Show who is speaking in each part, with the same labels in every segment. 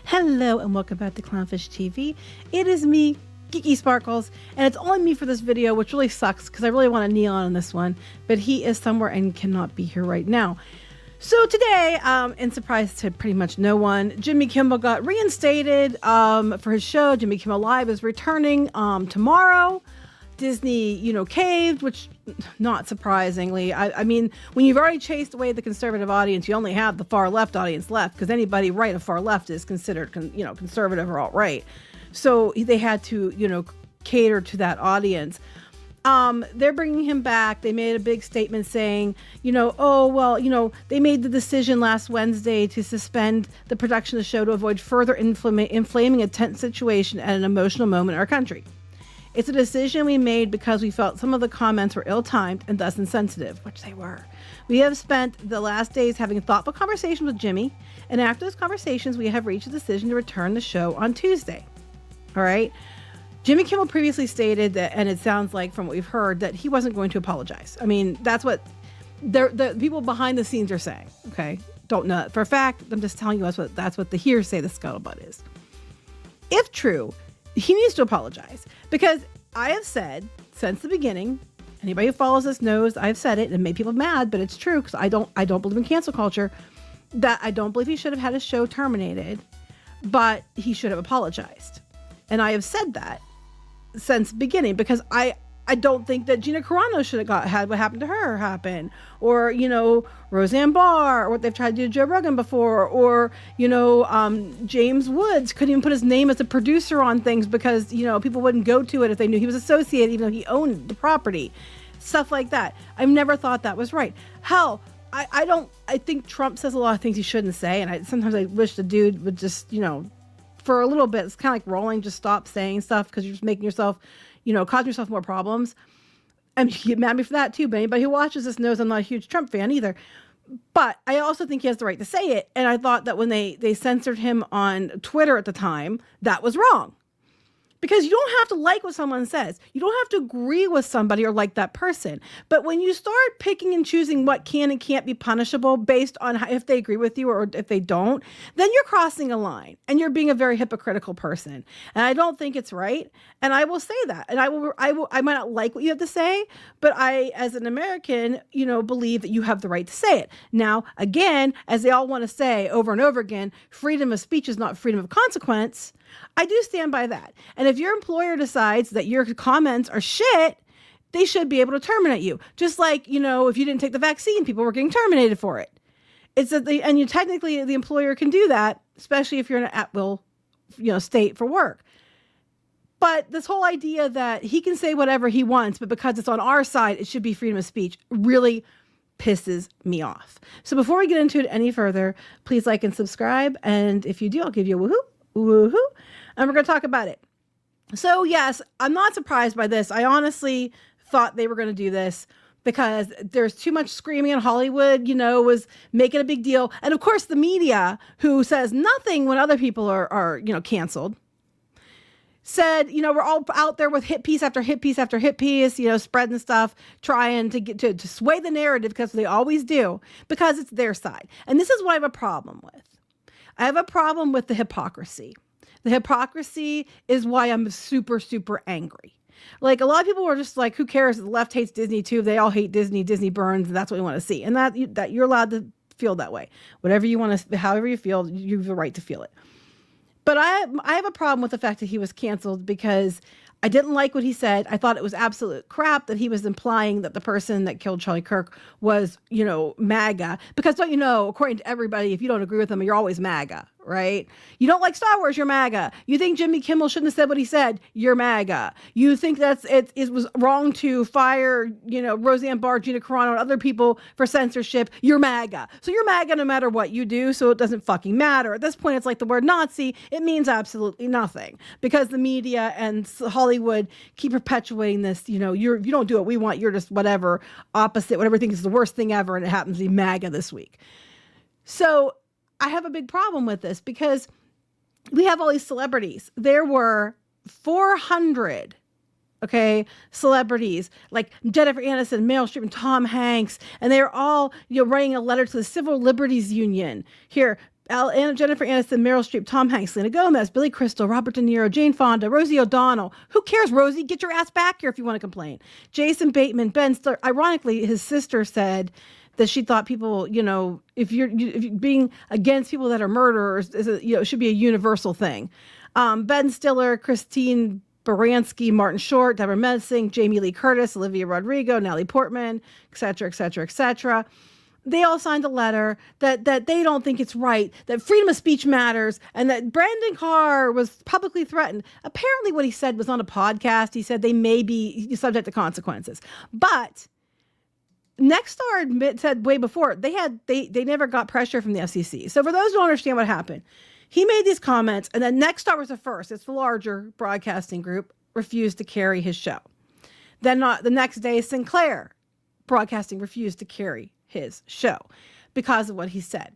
Speaker 1: Hello and welcome back to Clownfish TV. It is me, Geeky Sparkles, and it's only me for this video, which really sucks because I really want a Kneon on this one, but he is somewhere and cannot be here right now. So today, in surprise to pretty much no one, Jimmy Kimmel got reinstated for his show. Jimmy Kimmel Live is returning tomorrow. Disney, caved, which not surprisingly. I mean, when you've already chased away the conservative audience, you only have the far left audience left, because anybody right of far left is considered, conservative or alt-right. So they had to, cater to that audience. They're bringing him back. They made a big statement saying, they made the decision last Wednesday to suspend the production of the show to avoid further inflaming a tense situation at an emotional moment in our country. It's a decision we made because we felt some of the comments were ill-timed and thus insensitive, which they were. We have spent the last days having thoughtful conversations with Jimmy, and after those conversations, we have reached a decision to return the show on Tuesday. All right? Jimmy Kimmel previously stated that, and it sounds like from what we've heard, that he wasn't going to apologize. I mean, that's what the people behind the scenes are saying, okay? Don't know for a fact. I'm just telling you that's what the hearsay, the scuttlebutt is. If true, he needs to apologize, because I have said since the beginning, anybody who follows this knows I've said it and made people mad, but it's true, because I don't believe in cancel culture, that I don't believe he should have had his show terminated, but he should have apologized. And I have said that since the beginning, because I don't think that Gina Carano should have had what happened to her happen, or Roseanne Barr, or what they've tried to do to Joe Rogan before, or James Woods couldn't even put his name as a producer on things because people wouldn't go to it if they knew he was associated, even though he owned the property, stuff like that. I've never thought that was right. Hell, I think Trump says a lot of things he shouldn't say, and sometimes I wish the dude would just for a little bit, it's kind of like rolling, just stop saying stuff, because you're just making yourself causing yourself more problems. And you get mad at me for that too, but anybody who watches this knows I'm not a huge Trump fan either. But I also think he has the right to say it. And I thought that when they censored him on Twitter at the time, that was wrong. Because you don't have to like what someone says. You don't have to agree with somebody or like that person. But when you start picking and choosing what can and can't be punishable based on if they agree with you or if they don't, then you're crossing a line and you're being a very hypocritical person. And I don't think it's right. And I will say that. And I might not like what you have to say, but I, as an American, believe that you have the right to say it. Now, again, as they all want to say over and over again, freedom of speech is not freedom of consequence. I do stand by that. And if your employer decides that your comments are shit, they should be able to terminate you. Just like, if you didn't take the vaccine, people were getting terminated for it. It's that technically the employer can do that, especially if you're in an at-will, state for work. But this whole idea that he can say whatever he wants, but because it's on our side, it should be freedom of speech, really pisses me off. So before we get into it any further, please like and subscribe. And if you do, I'll give you a woohoo. Woohoo. And we're going to talk about it. So yes, I'm not surprised by this. I honestly thought they were going to do this because there's too much screaming in Hollywood, was making a big deal. And of course the media, who says nothing when other people are canceled, said, we're all out there with hit piece after hit piece after hit piece, spreading stuff, trying to get to sway the narrative, because they always do, because it's their side. And this is what I have a problem with. I have a problem with the hypocrisy. The hypocrisy is why I'm super, super angry. Like, a lot of people were just like, who cares? The left hates Disney too. They all hate Disney. Disney burns. And that's what we want to see. And that you're allowed to feel that way. Whatever you want to, however you feel, you have the right to feel it. But I have a problem with the fact that he was canceled, because I didn't like what he said. I thought it was absolute crap that he was implying that the person that killed Charlie Kirk was, MAGA. Because don't you know, according to everybody, if you don't agree with them, you're always MAGA, right? You don't like Star Wars, you're MAGA. You think Jimmy Kimmel shouldn't have said what he said, you're MAGA. You think it was wrong to fire, Roseanne Barr, Gina Carano, and other people for censorship, you're MAGA. So you're MAGA no matter what you do, so it doesn't fucking matter. At this point, it's like the word Nazi. It means absolutely nothing, because the media and Hollywood keep perpetuating this, you don't do what we want, you're just whatever, opposite, whatever thing is the worst thing ever, and it happens to be MAGA this week. So I have a big problem with this, because we have all these celebrities. There were 400, celebrities like Jennifer Aniston, Meryl Streep, and Tom Hanks, and they're all, writing a letter to the Civil Liberties Union. Here, Anna, Jennifer Aniston, Meryl Streep, Tom Hanks, Selena Gomez, Billy Crystal, Robert De Niro, Jane Fonda, Rosie O'Donnell. Who cares, Rosie? Get your ass back here if you want to complain. Jason Bateman, Ben Stiller. Ironically, his sister said that she thought people, if you're being against people that are murderers, should be a universal thing. Ben Stiller, Christine Baranski, Martin Short, Deborah Mensing, Jamie Lee Curtis, Olivia Rodrigo, Natalie Portman, et cetera, et cetera, et cetera. They all signed a letter that they don't think it's right, that freedom of speech matters, and that Brandon Carr was publicly threatened. Apparently what he said was on a podcast. He said they may be subject to consequences. But Nexstar said way before, they never got pressure from the FCC. So for those who don't understand what happened, he made these comments, and then Nexstar was the first. It's the larger broadcasting group, refused to carry his show. Then the next day, Sinclair Broadcasting refused to carry his show because of what he said.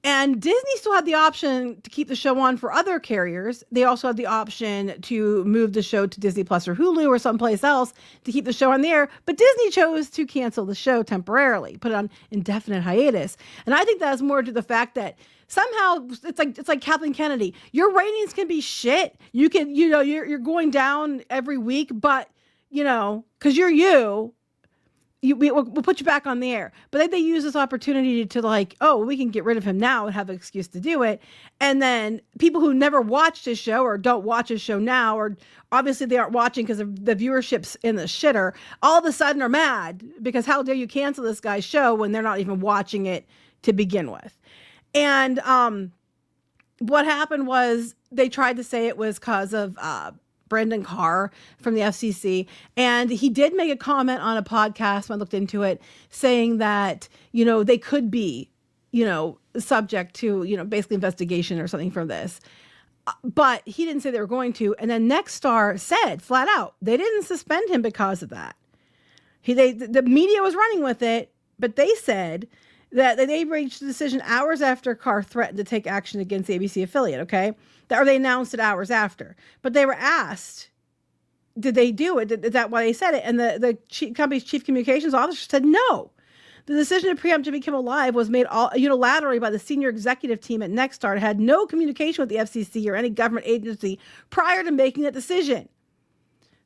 Speaker 1: And Disney still had the option to keep the show on for other carriers. They also had the option to move the show to Disney Plus or Hulu or someplace else to keep the show on the air. But Disney chose to cancel the show temporarily, put it on indefinite hiatus. And I think that's more to the fact that somehow it's like Kathleen Kennedy. Your ratings can be shit. You can, you're going down every week, but because you're we'll put you back on the air. But then they use this opportunity to we can get rid of him now and have an excuse to do it. And then people who never watched his show or don't watch his show now, or obviously they aren't watching because the viewership's in the shitter, all of a sudden are mad because how dare you cancel this guy's show when they're not even watching it to begin with. And what happened was they tried to say it was because of Brandon Carr from the FCC. And he did make a comment on a podcast when I looked into it saying that, they could be, subject to, basically investigation or something from this. But he didn't say they were going to. And then Nexstar said flat out, they didn't suspend him because of that. The media was running with it, but they said that they reached the decision hours after Carr threatened to take action against the ABC affiliate, okay? Or they announced it hours after. But they were asked, did they do it? Is that why they said it? And the company's chief communications officer said no. The decision to preempt Jimmy Kimmel Live was made unilaterally by the senior executive team at Nexstar. It had no communication with the FCC or any government agency prior to making that decision.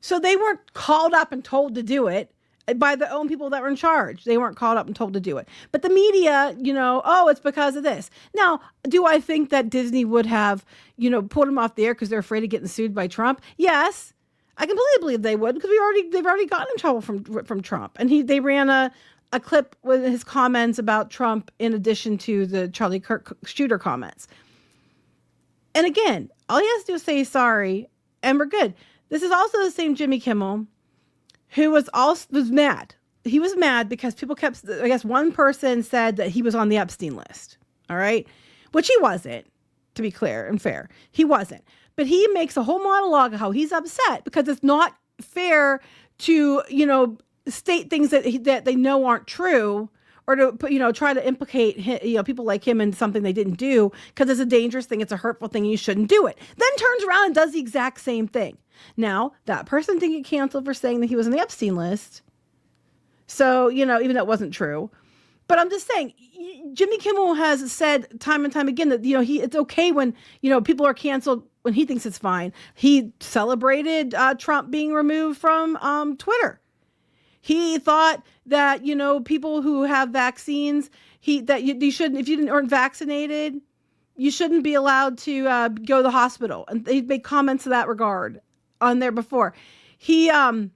Speaker 1: So they weren't called up and told to do it by the own people that were in charge. They weren't called up and told to do it. But the media, it's because of this. Now, do I think that Disney would have, pulled him off the air because they're afraid of getting sued by Trump? Yes, I completely believe they would because they've already gotten in trouble from Trump. And they ran a clip with his comments about Trump in addition to the Charlie Kirk shooter comments. And again, all he has to do is say sorry and we're good. This is also the same Jimmy Kimmel who was mad. He was mad because people kept, I guess one person said that he was on the Epstein list. All right. Which he wasn't, to be clear and fair. He wasn't. But he makes a whole monologue of how he's upset because it's not fair to, state things that they know aren't true or to, try to implicate, people like him in something they didn't do because it's a dangerous thing. It's a hurtful thing. And you shouldn't do it. Then turns around and does the exact same thing. Now, that person didn't get canceled for saying that he was on the Epstein list. So, even though it wasn't true. But I'm just saying, Jimmy Kimmel has said time and time again that, it's okay when, people are canceled when he thinks it's fine. He celebrated Trump being removed from Twitter. He thought that, people who have vaccines, you shouldn't, if you aren't vaccinated, you shouldn't be allowed to go to the hospital. And he made comments to that regard on there before. He, now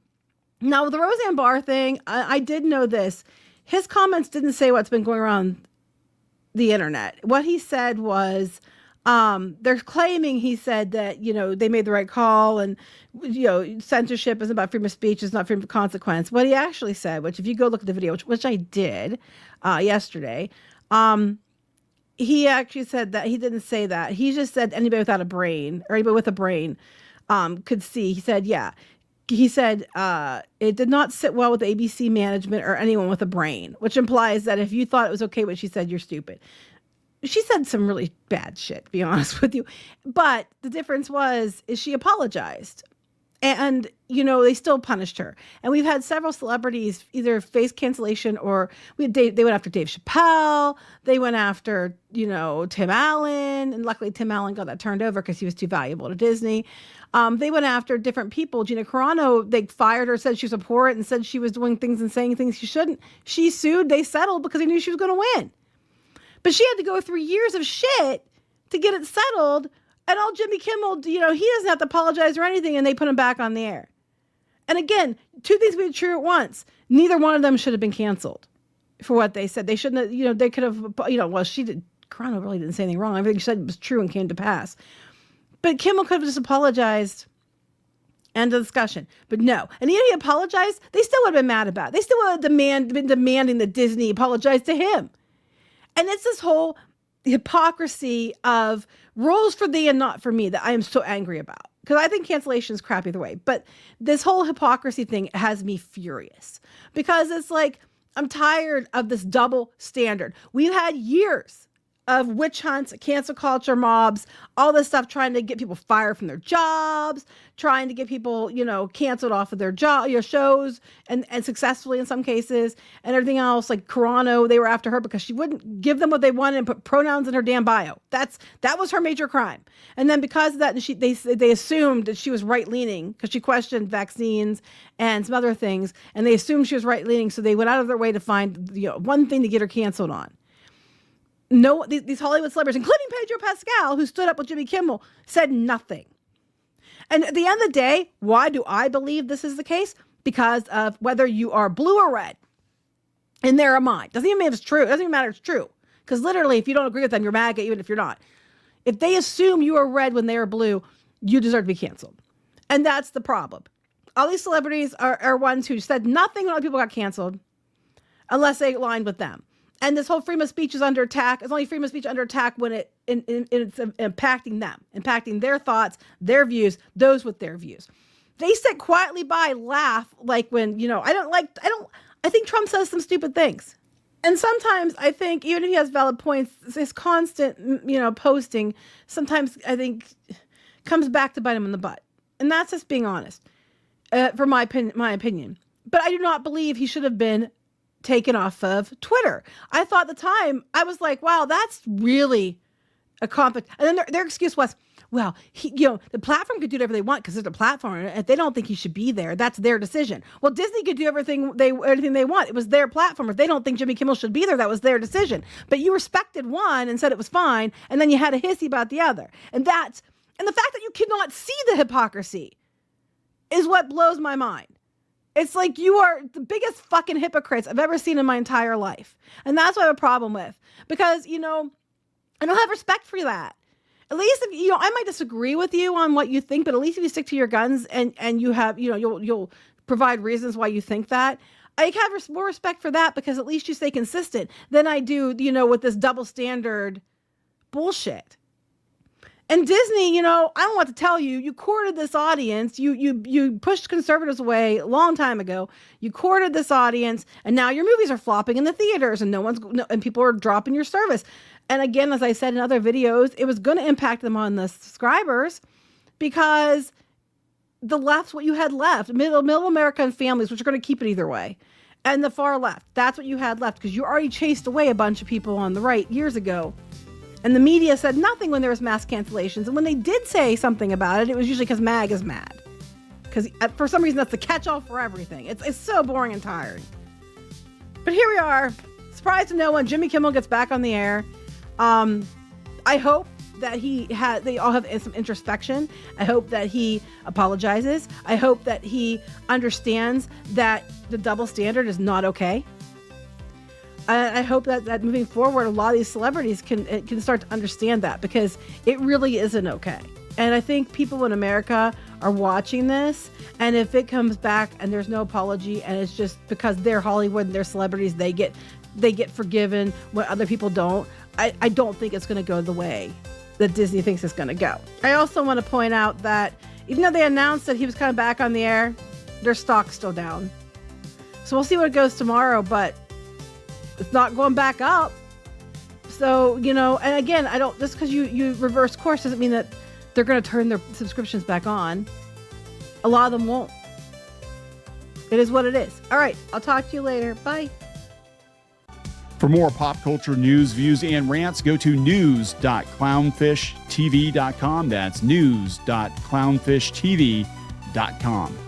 Speaker 1: with the Roseanne Barr thing, I did know this. His comments didn't say what's been going around the internet. What he said was, they're claiming he said that, they made the right call and, censorship isn't about freedom of speech, it's not freedom of consequence. What he actually said, which if you go look at the video, which I did yesterday, he actually said that he didn't say that. He just said anybody without a brain or anybody with a brain could see. He said, yeah. He said it did not sit well with ABC management or anyone with a brain, which implies that if you thought it was okay what she said, you're stupid. She said some really bad shit, to be honest with you. But the difference is she apologized. And, you know, they still punished her. And we've had several celebrities either face cancellation or they went after Dave Chappelle. They went after, you know, Tim Allen. And luckily Tim Allen got that turned over because he was too valuable to Disney. They went after different people. Gina Carano, they fired her, said she was a poet and said she was doing things and saying things she shouldn't. She sued. They settled because they knew she was going to win. But she had to go through years of shit to get it settled. And all Jimmy Kimmel, you know, he doesn't have to apologize or anything, and they put him back on the air. And again, two things be true at once. Neither one of them should have been canceled for what they said. They shouldn't have, you know, they could have, you know, well, Carano really didn't say anything wrong. Everything she said was true and came to pass. But Kimmel could have just apologized. End of discussion. But no. And even if he apologized, they still would have been mad about it. They still would have been demanding that Disney apologize to him. And it's this whole hypocrisy of rules for thee and not for me that I am so angry about. Because I think cancellation is crap either way. But this whole hypocrisy thing has me furious. Because it's like, I'm tired of this double standard. We've had years of witch hunts, cancel culture mobs, all this stuff trying to get people fired from their jobs, trying to get people, you know, canceled off of their shows and successfully in some cases, and everything else. Like Carano, they were after her because she wouldn't give them what they wanted and put pronouns in her damn bio. That was her major crime. And then because of that, they assumed that she was right-leaning because she questioned vaccines and some other things, and they assumed she was right-leaning, so they went out of their way to find, you know, one thing to get her canceled on. No, these Hollywood celebrities, including Pedro Pascal, who stood up with Jimmy Kimmel, said nothing. And at the end of the day, why do I believe this is the case? Because of whether you are blue or red in their mind. Doesn't even matter if it's true. It doesn't even matter if it's true. Because literally, if you don't agree with them, you're MAGA, even if you're not. If they assume you are red when they are blue, you deserve to be canceled. And that's the problem. All these celebrities are ones who said nothing when other people got canceled unless they aligned with them. And this whole freedom of speech is under attack. It's only freedom of speech under attack when it's impacting them, impacting their thoughts, their views, those with their views. They sit quietly by, laugh, like when, you know, I think Trump says some stupid things. And sometimes I think, even if he has valid points, his constant, you know, posting, sometimes I think comes back to bite him in the butt. And that's just being honest, for my opinion. But I do not believe he should have been taken off of Twitter. I thought at the time, I was like, wow, that's really a complex. And then their excuse was, well, the platform could do whatever they want because it's a platform. If they don't think he should be there, that's their decision. Well, Disney could do everything they want. It was their platform. If they don't think Jimmy Kimmel should be there, that was their decision. But you respected one and said it was fine, and then you had a hissy about the other. And the fact that you cannot see the hypocrisy is what blows my mind. It's like you are the biggest fucking hypocrites I've ever seen in my entire life. And that's what I have a problem with. Because, you know, I don't have respect for that. At least if, you know, I might disagree with you on what you think, but at least if you stick to your guns and you have, you know, you'll provide reasons why you think that. I have more respect for that because at least you stay consistent than I do, you know, with this double standard bullshit. And Disney, you know, I don't want to tell you, you courted this audience. You pushed conservatives away a long time ago. You courted this audience, and now your movies are flopping in the theaters, and and people are dropping your service. And again, as I said in other videos, it was going to impact them on the subscribers because the left's what you had left. Middle American families, which are going to keep it either way. And the far left, that's what you had left because you already chased away a bunch of people on the right years ago. And the media said nothing when there was mass cancellations. And when they did say something about it, it was usually because MAG is mad. Because for some reason, that's the catch-all for everything. It's so boring and tiring. But here we are. Surprise to no one. Jimmy Kimmel gets back on the air. I hope that they all have some introspection. I hope that he apologizes. I hope that he understands that the double standard is not okay. I hope that moving forward, a lot of these celebrities can start to understand that because it really isn't okay. And I think people in America are watching this. And if it comes back and there's no apology and it's just because they're Hollywood and they're celebrities, they get forgiven when other people don't. I don't think it's going to go the way that Disney thinks it's going to go. I also want to point out that even though they announced that he was kind of back on the air, their stock's still down. So we'll see what it goes tomorrow, but it's not going back up. So, you know, and again, just because you reverse course doesn't mean that they're going to turn their subscriptions back on. A lot of them won't. It is what it is. All right. I'll talk to you later. Bye.
Speaker 2: For more pop culture news, views, and rants, go to news.clownfishtv.com. That's news.clownfishtv.com.